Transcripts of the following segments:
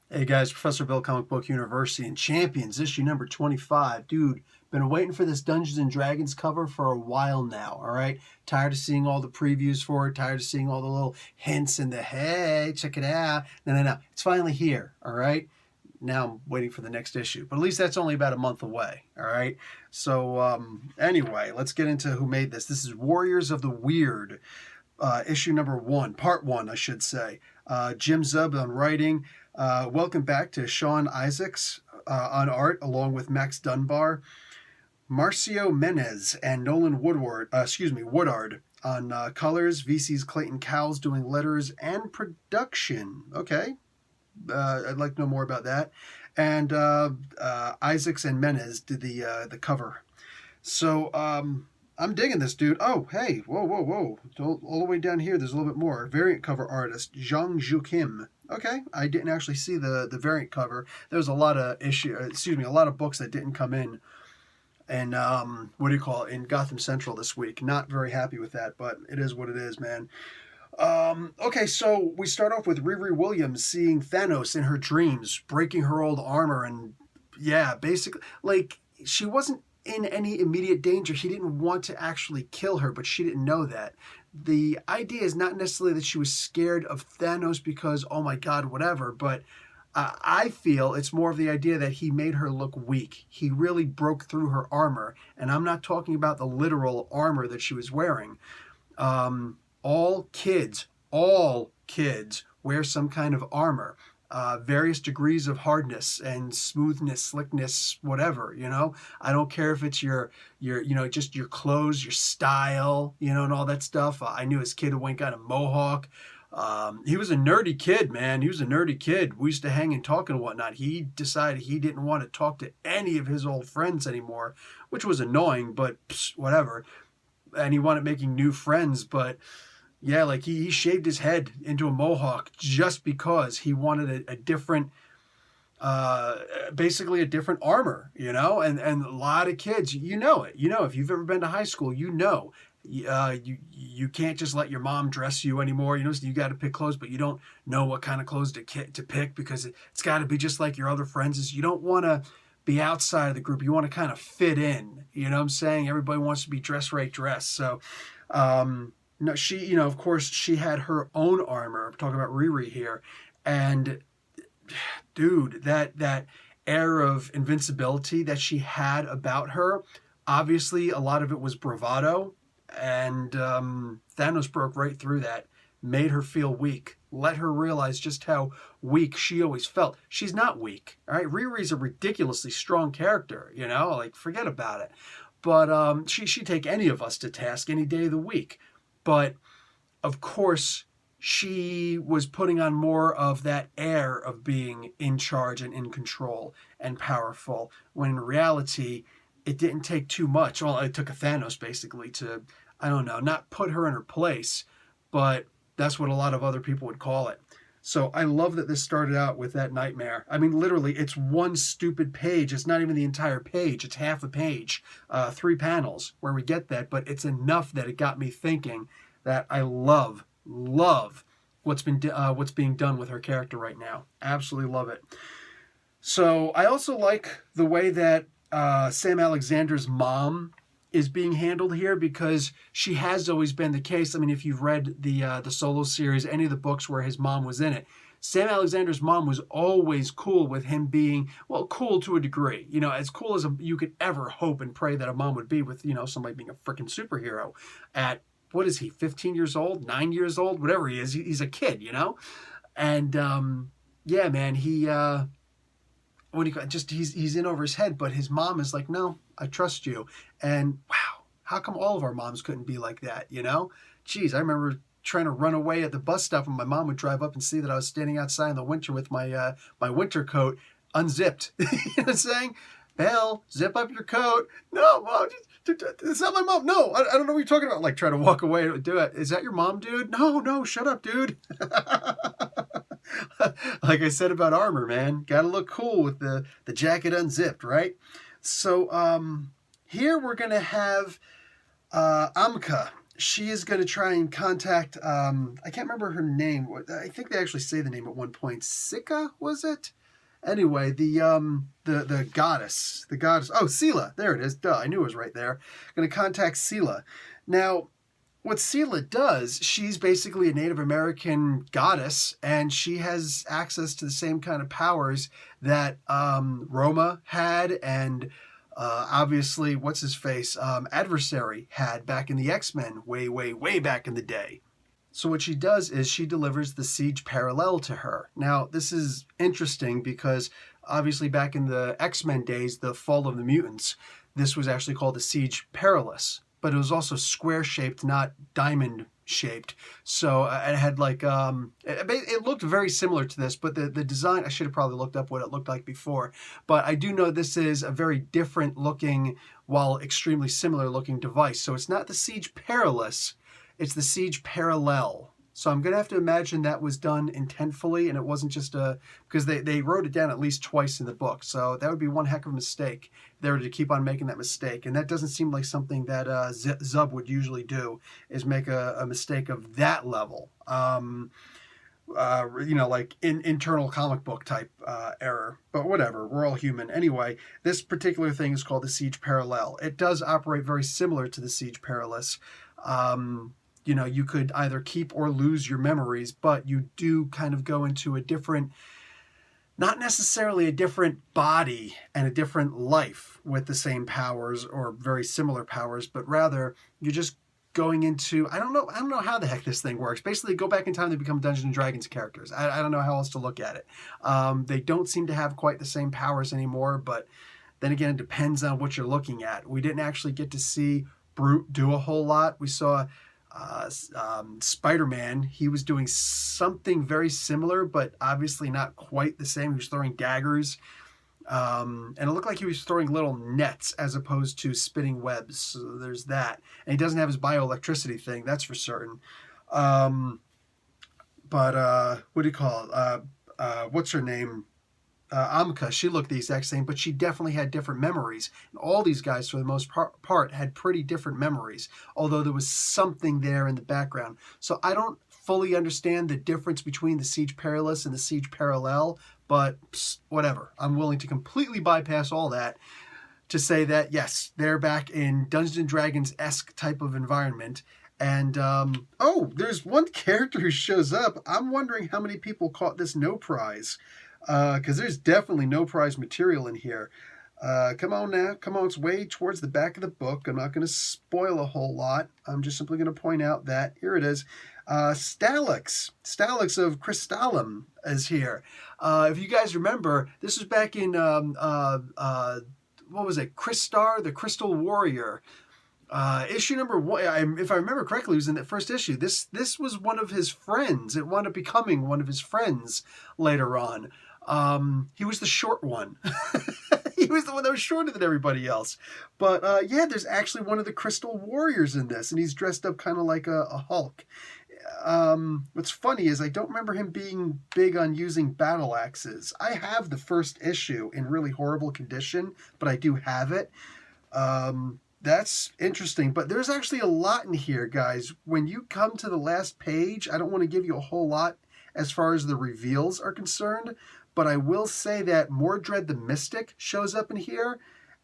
Hey guys, Professor Bill, Comic Book University and Champions, issue number 25. Dude, been waiting for this Dungeons and Dragons cover for a while now, all right? Tired of seeing all the previews for it, tired of seeing all the little hints and the, hey, check it out. No. It's finally here, all right? Now I'm waiting for the next issue, but at least that's only about a month away, all right? So, anyway, let's get into who made this. This is Warriors of the Weird, issue number 1, part 1, I should say. Jim Zub on writing. Welcome back to Sean Isaacs on art, along with Max Dunbar, Marcio Menez, and Nolan Woodard on colors. VC's Clayton Cowles doing letters and production. Okay, I'd like to know more about that. And Isaacs and Menez did the cover. So I'm digging this, dude. Oh, hey, whoa. All the way down here, there's a little bit more. Variant cover artist, Zhang Zhu Kim. Okay, I didn't actually see the variant cover. There's a lot of a lot of books that didn't come in. And in Gotham Central this week. Not very happy with that, but it is what it is, man. Okay, so we start off with Riri Williams seeing Thanos in her dreams, breaking her old armor, and yeah, basically, like, she wasn't in any immediate danger. He didn't want to actually kill her, but she didn't know that. The idea is not necessarily that she was scared of Thanos because, oh my god, whatever, but I feel it's more of the idea that he made her look weak. He really broke through her armor, and I'm not talking about the literal armor that she was wearing. All kids wear some kind of armor. Various degrees of hardness and smoothness, slickness, whatever, I don't care if it's your just your clothes, your style, and all that stuff. I knew his kid who got a mohawk. He was a nerdy kid, man. He was a nerdy kid. We used to hang and talk and whatnot. He decided he didn't want to talk to any of his old friends anymore, which was annoying, but whatever. And he wanted making new friends, but yeah, like he shaved his head into a mohawk just because he wanted a different, basically a different armor, and a lot of kids, it, if you've ever been to high school, you can't just let your mom dress you anymore. So you got to pick clothes, but you don't know what kind of clothes to pick because it's got to be just like your other friends. You don't want to be outside of the group. You want to kind of fit in. You know what I'm saying? Everybody wants to be dressed. So, no, she, of course, she had her own armor. I'm talking about Riri here, and dude, that air of invincibility that she had about her. Obviously, a lot of it was bravado, and Thanos broke right through that, made her feel weak, let her realize just how weak she always felt. She's not weak, all right? Riri's a ridiculously strong character, like, forget about it. But she'd take any of us to task any day of the week. But, of course, she was putting on more of that air of being in charge and in control and powerful, when in reality, it didn't take too much. Well, it took a Thanos, basically, to, I don't know, not put her in her place, but that's what a lot of other people would call it. So I love that this started out with that nightmare. I mean, literally, it's one stupid page. It's not even the entire page. It's half a page, 3 panels where we get that. But it's enough that it got me thinking that I love what's being done with her character right now. Absolutely love it. So I also like the way that Sam Alexander's mom is being handled here, because she has always been the case. I mean, if you've read the Solo series, any of the books where his mom was in it, Sam Alexander's mom was always cool with him being, well, cool to a degree, as cool as you could ever hope and pray that a mom would be with, somebody being a freaking superhero at, what is he, 15 years old, 9 years old, whatever he is, he's a kid, and yeah, man, he he's in over his head, but his mom is like, no, I trust you. And wow, how come all of our moms couldn't be like that, Geez, I remember trying to run away at the bus stop, and my mom would drive up and see that I was standing outside in the winter with my my winter coat unzipped. You know what I'm saying? Belle, zip up your coat. No, Mom, it's not my mom. No, I don't know what you're talking about. Like, try to walk away and do it. Is that your mom, dude? No, shut up, dude. Like I said about armor, man, gotta look cool with the jacket unzipped, right? So here we're gonna have Amka. She is gonna try and contact I can't remember her name. I think they actually say the name at one point. Sika, was it? Anyway, the goddess, oh, Sela, there it is. Duh, I knew it was right there. Going to contact Sela. Now, what Sela does, she's basically a Native American goddess, and she has access to the same kind of powers that Roma had, and obviously, what's his face, Adversary had back in the X-Men, way, way, way back in the day. So what she does is she delivers the Siege Parallel to her. Now, this is interesting because obviously back in the X-Men days, the Fall of the Mutants, this was actually called the Siege Perilous, but it was also square-shaped, not diamond-shaped. So it had like, it looked very similar to this, but the design, I should have probably looked up what it looked like before. But I do know this is a very different looking, while extremely similar looking device. So it's not the Siege Perilous, it's the Siege Parallel. So I'm going to have to imagine that was done intentfully, and it wasn't just because they wrote it down at least twice in the book. So that would be one heck of a mistake if they were to keep on making that mistake. And that doesn't seem like something that Zub would usually do, is make a mistake of that level. Like internal comic book type error. But whatever, we're all human. Anyway, this particular thing is called the Siege Parallel. It does operate very similar to the Siege Perilous. You could either keep or lose your memories, but you do kind of go into a different, not necessarily a different body and a different life with the same powers or very similar powers, but rather you're just going into, I don't know how the heck this thing works. Basically, go back in time to become Dungeons & Dragons characters. I don't know how else to look at it. They don't seem to have quite the same powers anymore, but then again, it depends on what you're looking at. We didn't actually get to see Brute do a whole lot. We saw Spider-Man. He was doing something very similar, but obviously not quite the same. He was throwing daggers, and it looked like he was throwing little nets as opposed to spitting webs. So there's that. And he doesn't have his bioelectricity thing, that's for certain. But what do you call it? What's her name? Amka, she looked the exact same, but she definitely had different memories. And all these guys, for the most part, had pretty different memories, although there was something there in the background. So I don't fully understand the difference between the Siege Perilous and the Siege Parallel, but whatever. I'm willing to completely bypass all that to say that, yes, they're back in Dungeons & Dragons-esque type of environment. And, there's one character who shows up. I'm wondering how many people caught this no prize. Because there's definitely no prize material in here. Come on now. Come on, it's way towards the back of the book. I'm not going to spoil a whole lot. I'm just simply going to point out that, here it is, Stalax of Crystallum is here. If you guys remember, this was back in, what was it, Crystar, the Crystal Warrior. Issue number 1, if I remember correctly, it was in that first issue. This was one of his friends. It wound up becoming one of his friends later on. He was the short one. He was the one that was shorter than everybody else. But there's actually one of the Crystal Warriors in this, and he's dressed up kind of like a Hulk. What's funny is I don't remember him being big on using battle axes. I have the first issue in really horrible condition, but I do have it. That's interesting, but there's actually a lot in here, guys. When you come to the last page, I don't want to give you a whole lot as far as the reveals are concerned, but I will say that Mordred the Mystic shows up in here,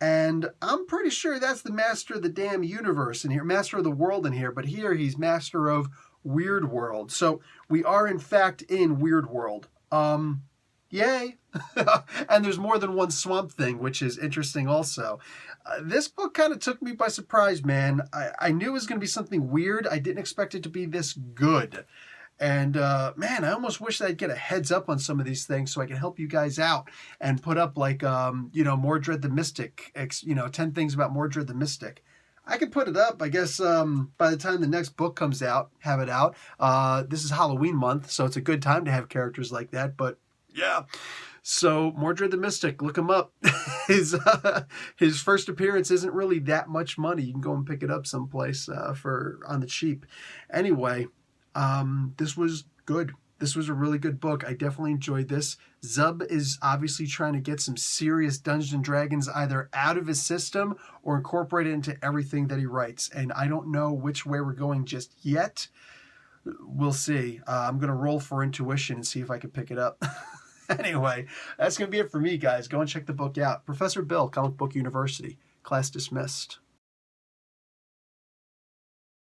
and I'm pretty sure that's the master of the damn universe in here, master of the world in here, but here he's master of Weird World. So we are, in fact, in Weird World. Yay! And there's more than one Swamp Thing, which is interesting also. This book kind of took me by surprise, man. I knew it was going to be something weird. I didn't expect it to be this good. And, man, I almost wish I'd get a heads up on some of these things so I can help you guys out and put up, like, Mordred the Mystic, 10 things about Mordred the Mystic. I could put it up, I guess, by the time the next book comes out, have it out. This is Halloween month, so it's a good time to have characters like that, but yeah. So Mordred the Mystic, look him up. His first appearance isn't really that much money. You can go and pick it up someplace on the cheap. Anyway, this was good. This was a really good book. I definitely enjoyed this. Zub is obviously trying to get some serious Dungeons & Dragons either out of his system or incorporate it into everything that he writes. And I don't know which way we're going just yet. We'll see. I'm going to roll for intuition and see if I can pick it up. Anyway, that's going to be it for me, guys. Go and check the book out. Professor Bill, Comic Book University. Class dismissed.